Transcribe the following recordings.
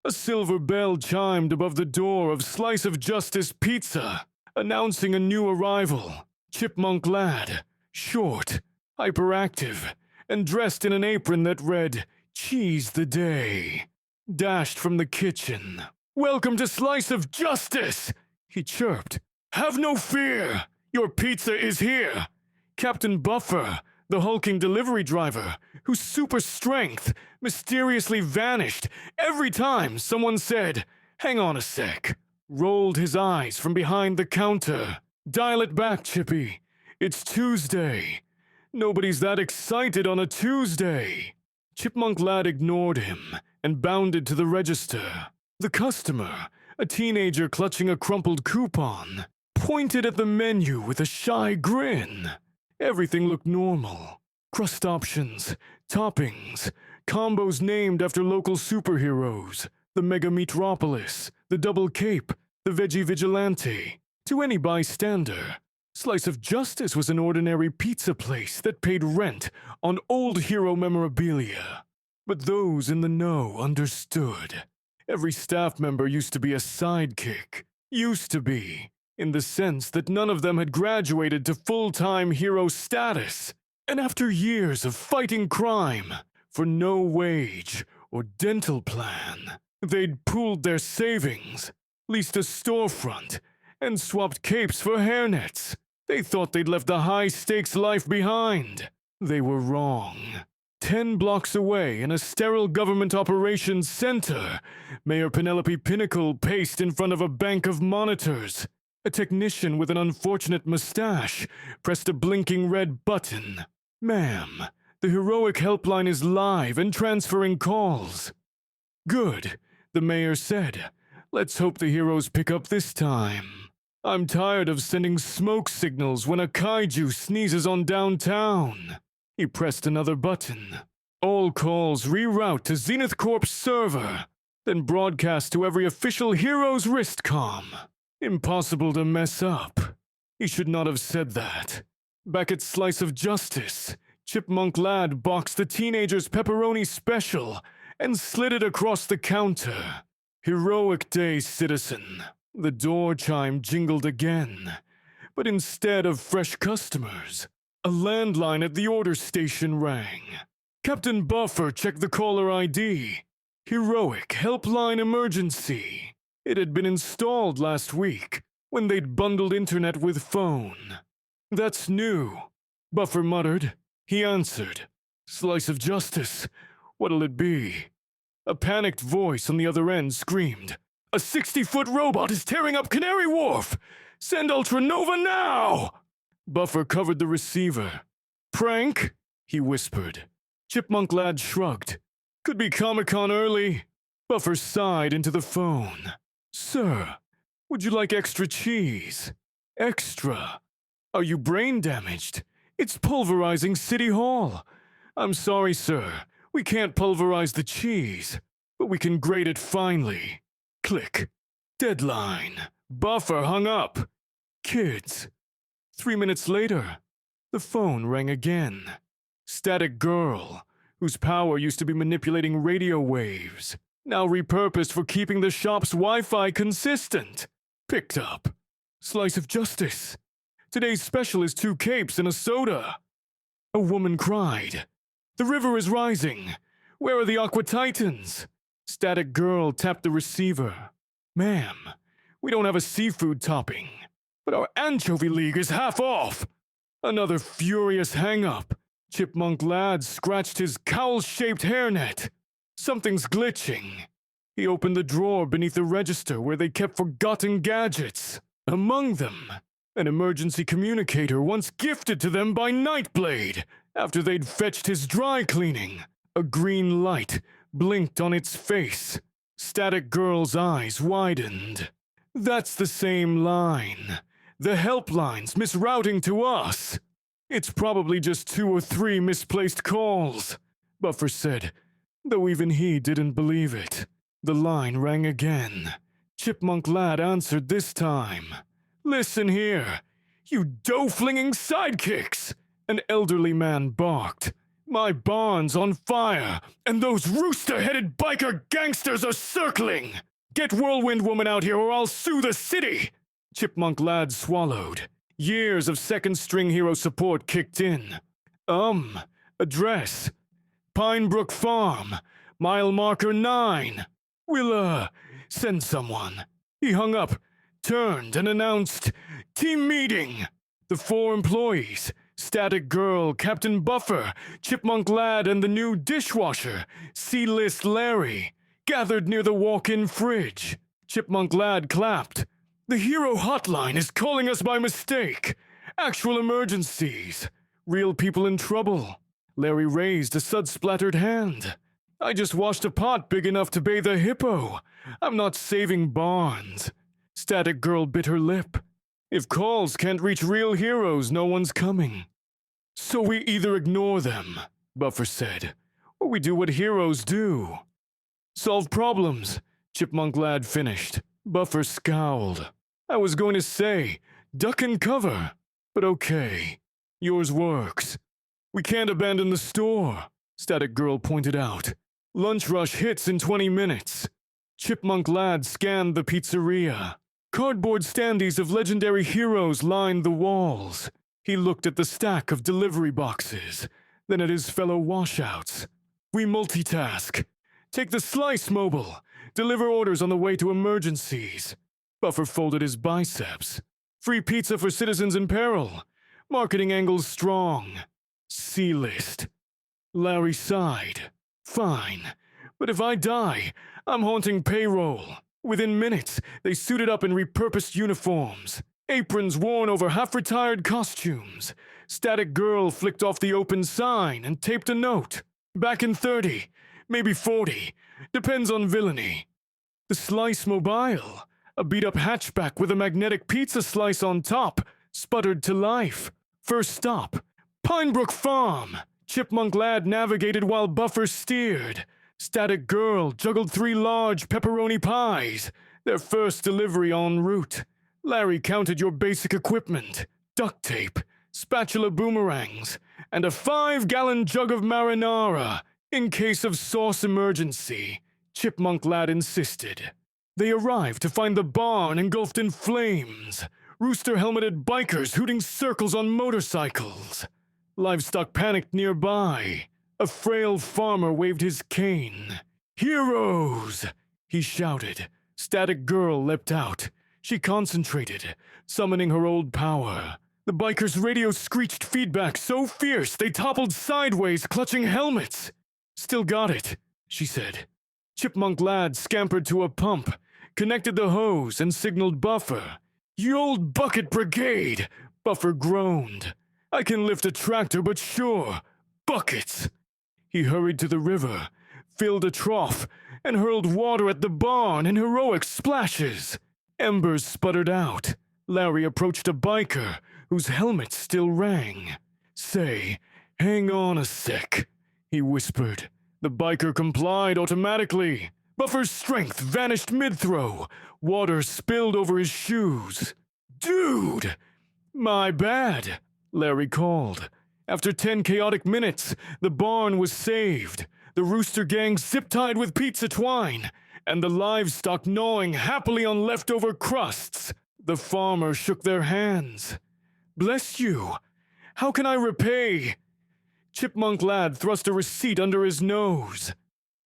A silver bell chimed above the door of Slice of Justice Pizza, announcing a new arrival. Chipmunk Lad, short, hyperactive, and dressed in an apron that read, "Cheese the Day," dashed from the kitchen. "Welcome to Slice of Justice," he chirped. "Have no fear, your pizza is here." Captain Buffer, the hulking delivery driver, whose super strength mysteriously vanished every time someone said, "Hang on a sec," rolled his eyes from behind the counter. "Dial it back, Chippy. It's Tuesday. Nobody's that excited on a Tuesday." Chipmunk Lad ignored him and bounded to the register. The customer, a teenager clutching a crumpled coupon, pointed at the menu with a shy grin. Everything looked normal. Crust options, toppings, combos named after local superheroes, the Mega Meatropolis, the Double Cape, the Veggie Vigilante. To any bystander, Slice of Justice was an ordinary pizza place that paid rent on old hero memorabilia. But those in the know understood. Every staff member used to be a sidekick. Used to be, in the sense that none of them had graduated to full-time hero status. And after years of fighting crime for no wage or dental plan, they'd pooled their savings, leased a storefront, and swapped capes for hairnets. They thought they'd left the high-stakes life behind. They were wrong. 10 blocks away in a sterile government operations center, Mayor Penelope Pinnacle paced in front of a bank of monitors. A technician with an unfortunate mustache pressed a blinking red button. "Ma'am, the heroic helpline is live and transferring calls." "Good," the mayor said. "Let's hope the heroes pick up this time. I'm tired of sending smoke signals when a kaiju sneezes on downtown." He pressed another button. "All calls reroute to Zenith Corp's server, then broadcast to every official hero's wristcom." Impossible to mess up. He should not have said that. Back at Slice of Justice, Chipmunk Lad boxed the teenager's pepperoni special and slid it across the counter. "Heroic day, citizen." The door chime jingled again, but instead of fresh customers, a landline at the order station rang. Captain Buffer checked the caller ID. "Heroic Helpline Emergency." It had been installed last week, when they'd bundled internet with phone. "That's new," Buffer muttered. He answered. "Slice of Justice. What'll it be?" A panicked voice on the other end screamed, "A 60-foot robot is tearing up Canary Wharf! Send Ultranova now!" Buffer covered the receiver. "Prank?" he whispered. Chipmunk Lad shrugged. "Could be Comic-Con early." Buffer sighed into the phone. "Sir, would you like extra cheese?" "Extra? Are you brain damaged? It's pulverizing City Hall." "I'm sorry, sir. We can't pulverize the cheese, but we can grate it finely." Click. Deadline. Buffer hung up. Kids. 3 minutes later, the phone rang again. Static Girl, whose power used to be manipulating radio waves, now repurposed for keeping the shop's Wi-Fi consistent, picked up. "Slice of Justice. Today's special is 2 capes and a soda." A woman cried. "The river is rising. Where are the Aqua Titans?" Static Girl tapped the receiver. "Ma'am, we don't have a seafood topping, but our Anchovy League is half off." Another furious hang-up. Chipmunk Lad scratched his cowl-shaped hairnet. Something's glitching. He opened the drawer beneath the register where they kept forgotten gadgets. Among them, an emergency communicator once gifted to them by Nightblade after they'd fetched his dry cleaning. A green light blinked on its face. Static Girl's eyes widened. "That's the same line. The helpline's misrouting to us." "It's probably just 2 or 3 misplaced calls," Buffer said, though even he didn't believe it. The line rang again. Chipmunk Lad answered this time. "Listen here, you dough-flinging sidekicks!" An elderly man barked. My barn's on fire, and those rooster-headed biker gangsters are circling! Get Whirlwind Woman out here or I'll sue the city! Chipmunk Lad swallowed. Years of second-string hero support kicked in. Address. Pinebrook Farm, mile marker 9. We'll, send someone. He hung up, turned, and announced, Team meeting! The 4 employees, Static Girl, Captain Buffer, Chipmunk Lad, and the new dishwasher, C-List Larry, gathered near the walk-in fridge. Chipmunk Lad clapped. The hero hotline is calling us by mistake. Actual emergencies. Real people in trouble. Larry raised a sud-splattered hand. I just washed a pot big enough to bathe a hippo. I'm not saving barns. Static Girl bit her lip. If calls can't reach real heroes, no one's coming. So we either ignore them, Buffer said, or we do what heroes do. Solve problems, Chipmunk Lad finished. Buffer scowled. I was going to say, duck and cover, but okay. Yours works. We can't abandon the store, Static Girl pointed out. Lunch rush hits in 20 minutes. Chipmunk Lad scanned the pizzeria. Cardboard standees of legendary heroes lined the walls. He looked at the stack of delivery boxes, then at his fellow washouts. We multitask. Take the Slice mobile. Deliver orders on the way to emergencies. Buffer folded his biceps. Free pizza for citizens in peril. Marketing angles strong. C-list. Larry sighed. Fine. But if I die, I'm haunting payroll. Within minutes, they suited up in repurposed uniforms. Aprons worn over half-retired costumes. Static Girl flicked off the open sign and taped a note. Back in 30, maybe 40. Depends on villainy. The Slice Mobile, a beat-up hatchback with a magnetic pizza slice on top, sputtered to life. First stop, Pinebrook Farm. Chipmunk Lad navigated while Buffer steered. Static Girl juggled 3 large pepperoni pies, their first delivery en route. Larry counted your basic equipment, duct tape, spatula boomerangs, and a 5-gallon jug of marinara in case of sauce emergency, Chipmunk Lad insisted. They arrived to find the barn engulfed in flames, rooster-helmeted bikers hooting circles on motorcycles. Livestock panicked nearby. A frail farmer waved his cane. Heroes! He shouted. Static Girl leapt out. She concentrated, summoning her old power. The bikers' radio screeched feedback so fierce they toppled sideways, clutching helmets. Still got it, she said. Chipmunk Lad scampered to a pump, connected the hose, and signaled Buffer. You old bucket brigade! Buffer groaned. I can lift a tractor, but sure, buckets! He hurried to the river, filled a trough, and hurled water at the barn in heroic splashes. Embers sputtered out. Larry approached a biker, whose helmet still rang. Say, hang on a sec, he whispered. The biker complied automatically. Buffer's strength vanished mid-throw. Water spilled over his shoes. Dude! My bad, Larry called. After 10 chaotic minutes, the barn was saved, the rooster gang zip-tied with pizza twine, and the livestock gnawing happily on leftover crusts. The farmer shook their hands. Bless you. How can I repay? Chipmunk Lad thrust a receipt under his nose.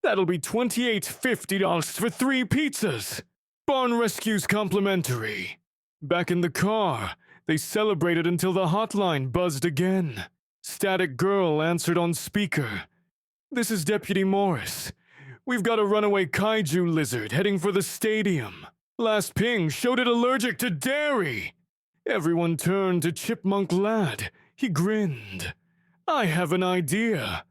That'll be $28.50 for 3 pizzas. Barn rescue's complimentary. Back in the car, they celebrated until the hotline buzzed again. Static Girl answered on speaker. This is Deputy Morris. We've got a runaway kaiju lizard heading for the stadium. Last ping showed it allergic to dairy. Everyone turned to Chipmunk Lad. He grinned. I have an idea.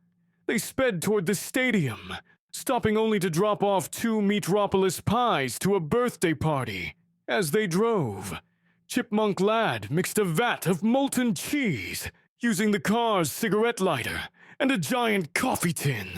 They sped toward the stadium, stopping only to drop off 2 Meatropolis pies to a birthday party. As they drove, Chipmunk Lad mixed a vat of molten cheese, using the car's cigarette lighter and a giant coffee tin.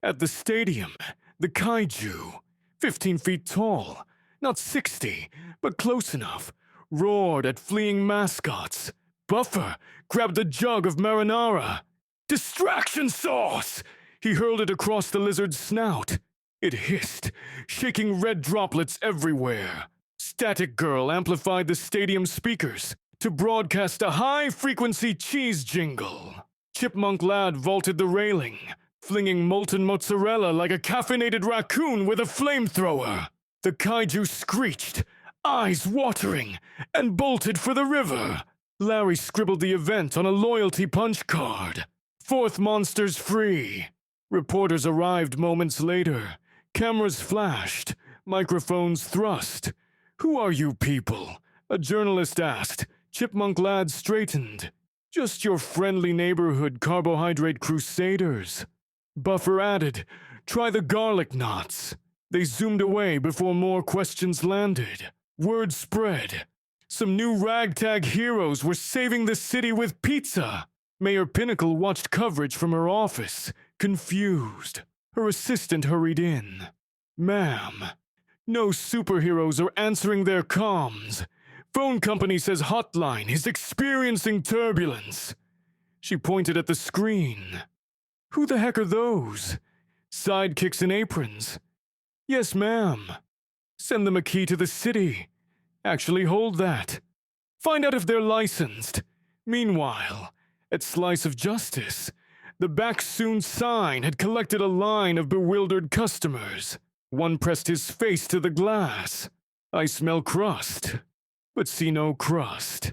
At the stadium, the kaiju, 15 feet tall, not 60, but close enough, roared at fleeing mascots. Buffer grabbed a jug of marinara. Distraction sauce! He hurled it across the lizard's snout. It hissed, shaking red droplets everywhere. Static Girl amplified the stadium speakers to broadcast a high-frequency cheese jingle. Chipmunk Lad vaulted the railing, flinging molten mozzarella like a caffeinated raccoon with a flamethrower. The kaiju screeched, eyes watering, and bolted for the river. Larry scribbled the event on a loyalty punch card. 4th monsters free. Reporters arrived moments later. Cameras flashed, microphones thrust. Who are you people? A journalist asked. Chipmunk Lad straightened. Just your friendly neighborhood carbohydrate crusaders. Buffer added, try the garlic knots. They zoomed away before more questions landed. Word spread. Some new ragtag heroes were saving the city with pizza. Mayor Pinnacle watched coverage from her office, confused. Her assistant hurried in. Ma'am, no superheroes are answering their comms. Phone company says Hotline is experiencing turbulence. She pointed at the screen. Who the heck are those? Sidekicks in aprons. Yes, ma'am. Send them a key to the city. Actually, hold that. Find out if they're licensed. Meanwhile, at Slice of Justice, the back soon sign had collected a line of bewildered customers. One pressed his face to the glass. I smell crust, but see no crust.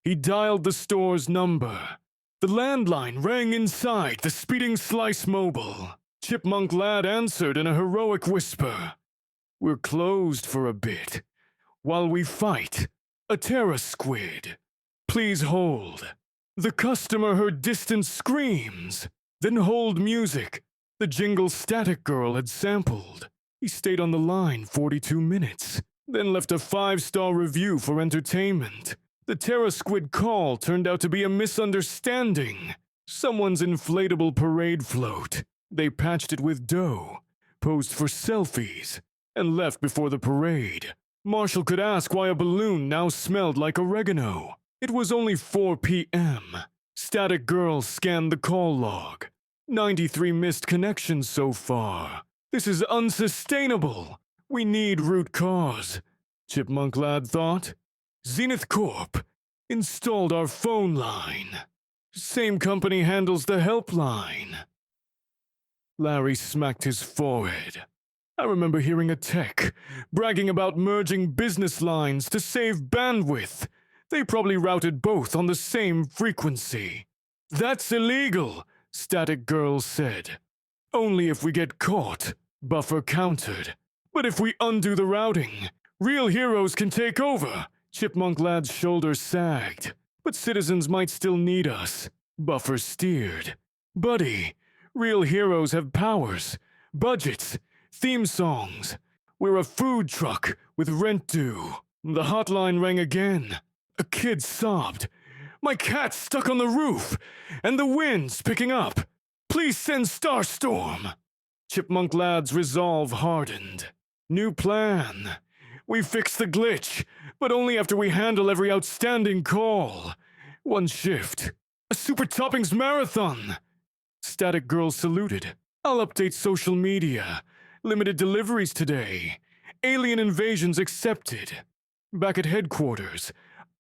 He dialed the store's number. The landline rang inside the speeding Slice mobile. Chipmunk Lad answered in a heroic whisper. We're closed for a bit, while we fight a terror squid. Please hold. The customer heard distant screams, then hold music. The jingle Static Girl had sampled. He stayed on the line 42 minutes, then left a 5-star review for entertainment. The Terra Squid call turned out to be a misunderstanding. Someone's inflatable parade float. They patched it with dough, posed for selfies, and left before the parade. Marshall could ask why a balloon now smelled like oregano. It was only 4 p.m. Static Girl scanned the call log. 93 missed connections so far. This is unsustainable. We need root cause, Chipmunk Lad thought. Zenith Corp installed our phone line. Same company handles the helpline. Larry smacked his forehead. I remember hearing a tech bragging about merging business lines to save bandwidth. They probably routed both on the same frequency. That's illegal, Static Girl said. Only if we get caught, Buffer countered. But if we undo the routing, real heroes can take over. Chipmunk Lad's shoulders sagged. But citizens might still need us. Buffer steered. Buddy, real heroes have powers, budgets, theme songs. We're a food truck with rent due. The hotline rang again. A kid sobbed. My cat's stuck on the roof, and the wind's picking up. Please send Starstorm. Chipmunk Lad's resolve hardened. New plan. We fix the glitch, but only after we handle every outstanding call. One shift. A Super Toppings marathon. Static Girl saluted. I'll update social media. Limited deliveries today. Alien invasions accepted. Back at headquarters,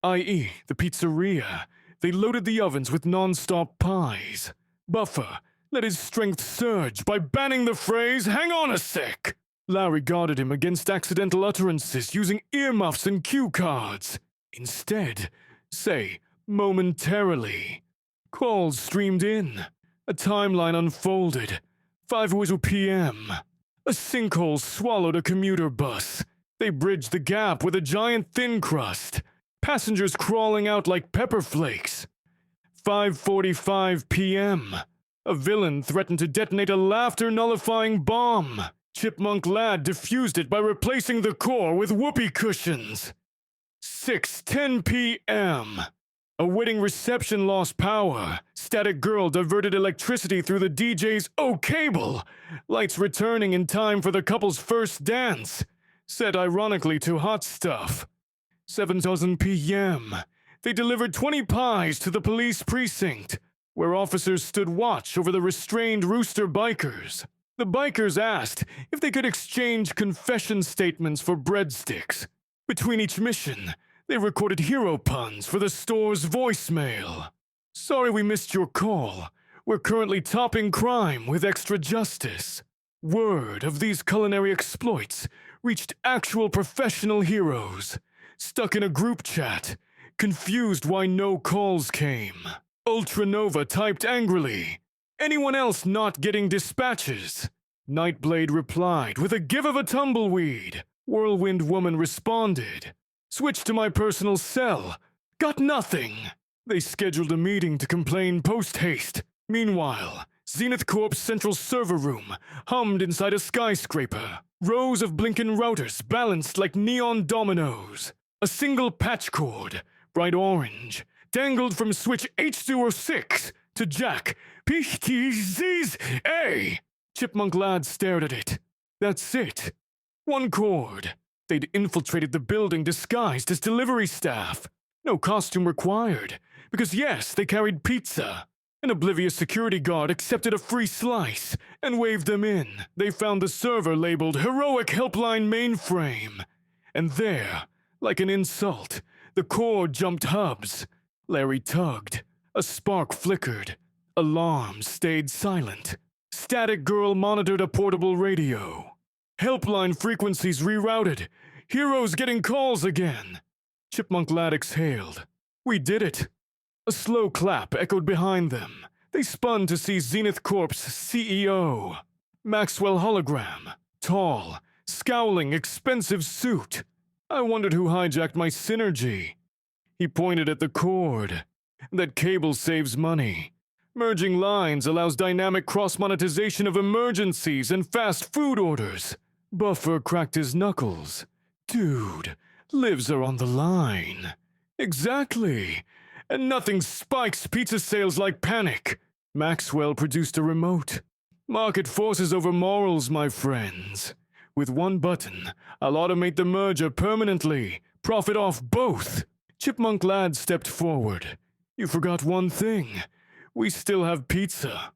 i.e. the pizzeria, they loaded the ovens with non-stop pies. Buffer let his strength surge by banning the phrase, hang on a sec. Larry guarded him against accidental utterances using earmuffs and cue cards. Instead, say, momentarily. Calls streamed in. A timeline unfolded. 5:00 p.m. A sinkhole swallowed a commuter bus. They bridged the gap with a giant thin crust. Passengers crawling out like pepper flakes. 5:45 p.m. A villain threatened to detonate a laughter-nullifying bomb. Chipmunk Lad defused it by replacing the core with whoopee cushions. 6:10 p.m. A wedding reception lost power. Static Girl diverted electricity through the DJ's cable. Lights returning in time for the couple's first dance. Set ironically to Hot Stuff. 7:00 p.m. They delivered 20 pies to the police precinct. where officers stood watch over the restrained Rooster bikers. The bikers asked if they could exchange confession statements for breadsticks. Between each mission, they recorded hero puns for the store's voicemail. Sorry we missed your call. We're currently topping crime with extra justice. Word of these culinary exploits reached actual professional heroes, stuck in a group chat, confused why no calls came. Ultranova typed angrily, "Anyone else not getting dispatches?" Nightblade replied with a give of a tumbleweed. Whirlwind Woman responded, "Switched to my personal cell. Got nothing." They scheduled a meeting to complain post-haste. Meanwhile, Zenith Corp's central server room hummed inside a skyscraper. Rows of blinking routers balanced like neon dominoes. A single patch cord, bright orange, dangled from switch H206 to jack PTZA. Chipmunk Lad stared at it. That's it. One cord. They'd infiltrated the building disguised as delivery staff. No costume required, because yes, they carried pizza. An oblivious security guard accepted a free slice and waved them in. They found the server labeled Heroic Helpline Mainframe. And there, like an insult, the cord jumped hubs. Larry tugged. A spark flickered. Alarms stayed silent. Static Girl monitored a portable radio. Helpline frequencies rerouted. Heroes getting calls again. Chipmunk Lad exhaled. We did it. A slow clap echoed behind them. They spun to see Zenith Corp's CEO. Maxwell hologram. Tall, scowling, expensive suit. I wondered who hijacked my synergy. He pointed at the cord. That cable saves money. Merging lines allows dynamic cross-monetization of emergencies and fast food orders. Buffer cracked his knuckles. Dude, lives are on the line. Exactly. And nothing spikes pizza sales like panic. Maxwell produced a remote. Market forces over morals, my friends. With one button, I'll automate the merger permanently. Profit off both. Chipmunk Lad stepped forward. You forgot one thing. We still have pizza.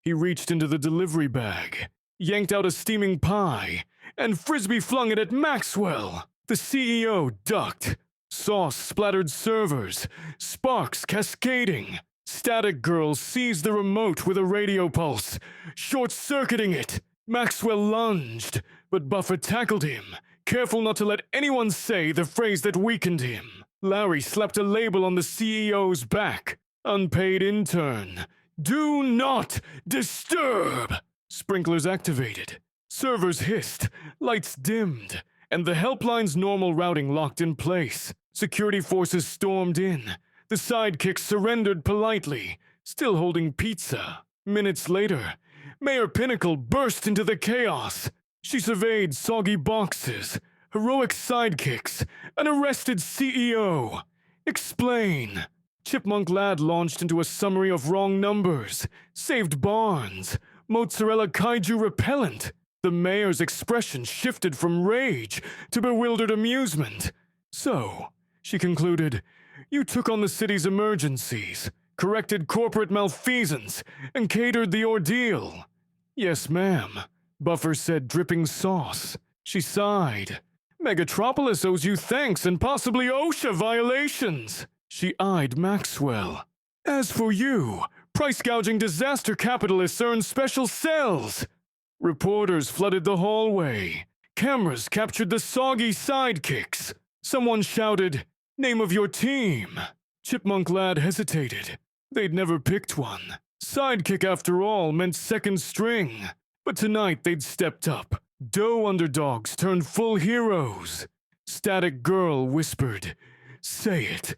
He reached into the delivery bag, yanked out a steaming pie, and frisbee flung it at Maxwell. The CEO ducked. Sauce splattered servers, sparks cascading. Static Girl seized the remote with a radio pulse, short-circuiting it. Maxwell lunged, but Buffer tackled him, careful not to let anyone say the phrase that weakened him. Larry slapped a label on the CEO's back. Unpaid intern. Do not disturb! Sprinklers activated. Servers hissed, lights dimmed, and the helpline's normal routing locked in place. Security forces stormed in. The Sidekicks surrendered politely, still holding pizza. Minutes later, Mayor Pinnacle burst into the chaos. She surveyed soggy boxes, heroic sidekicks, an arrested CEO. Explain. Chipmunk Lad launched into a summary of wrong numbers, saved barns, mozzarella kaiju repellent. The mayor's expression shifted from rage to bewildered amusement. So, she concluded, you took on the city's emergencies, corrected corporate malfeasance, and catered the ordeal. Yes, ma'am, Buffer said, dripping sauce. She sighed. Megatropolis owes you thanks and possibly OSHA violations. She eyed Maxwell. As for you, price-gouging disaster capitalists earn special cells. Reporters flooded the hallway. Cameras captured the soggy sidekicks. Someone shouted, "Name of your team." Chipmunk Lad hesitated. They'd never picked one. Sidekick, after all, meant second string. But tonight they'd stepped up. Doe underdogs turned full heroes. Static Girl whispered, "Say it."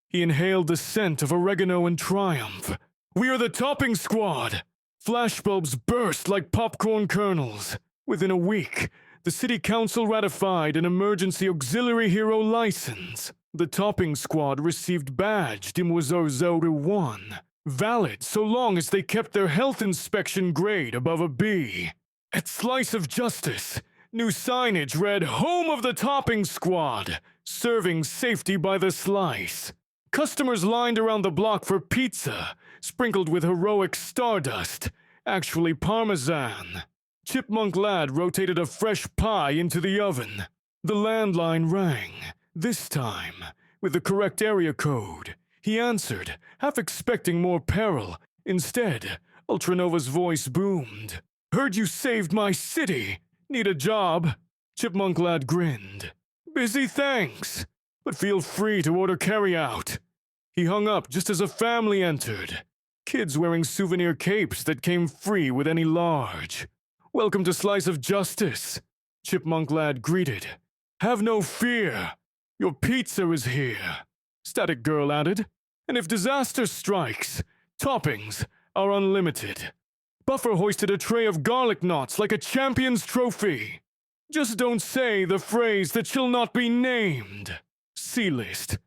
He inhaled the scent of oregano in triumph. "We are the topping squad!" Flashbulbs burst like popcorn kernels. Within a week, the city council ratified an emergency auxiliary hero license. The topping squad received badge Dimwazorzoru 1, valid so long as they kept their health inspection grade above a B. At Slice of Justice, new signage read "Home of the Topping Squad," serving safety by the slice. Customers lined around the block for pizza, sprinkled with heroic stardust, actually parmesan. Chipmunk Lad rotated a fresh pie into the oven. The landline rang, this time, with the correct area code. He answered, half expecting more peril. Instead, Ultranova's voice boomed. "Heard you saved my city. Need a job?" Chipmunk Lad grinned. "Busy, thanks, but feel free to order carryout." He hung up just as a family entered. Kids wearing souvenir capes that came free with any large. "Welcome to Slice of Justice," Chipmunk Lad greeted. "Have no fear. Your pizza is here," Static Girl added. "And if disaster strikes, toppings are unlimited." Buffer hoisted a tray of garlic knots like a champion's trophy. "Just don't say the phrase that shall not be named." C-list.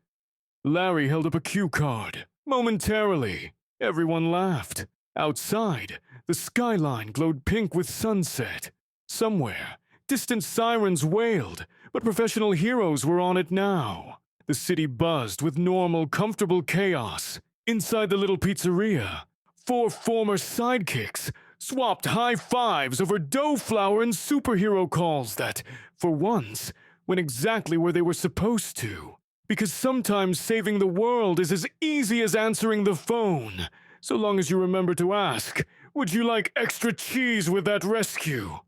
Larry held up a cue card. Momentarily, everyone laughed. Outside, the skyline glowed pink with sunset. Somewhere, distant sirens wailed, but professional heroes were on it now. The city buzzed with normal, comfortable chaos. Inside the little pizzeria, 4 former sidekicks swapped high fives over dough flour and superhero calls that, for once, went exactly where they were supposed to. Because sometimes saving the world is as easy as answering the phone, so long as you remember to ask, "Would you like extra cheese with that rescue?"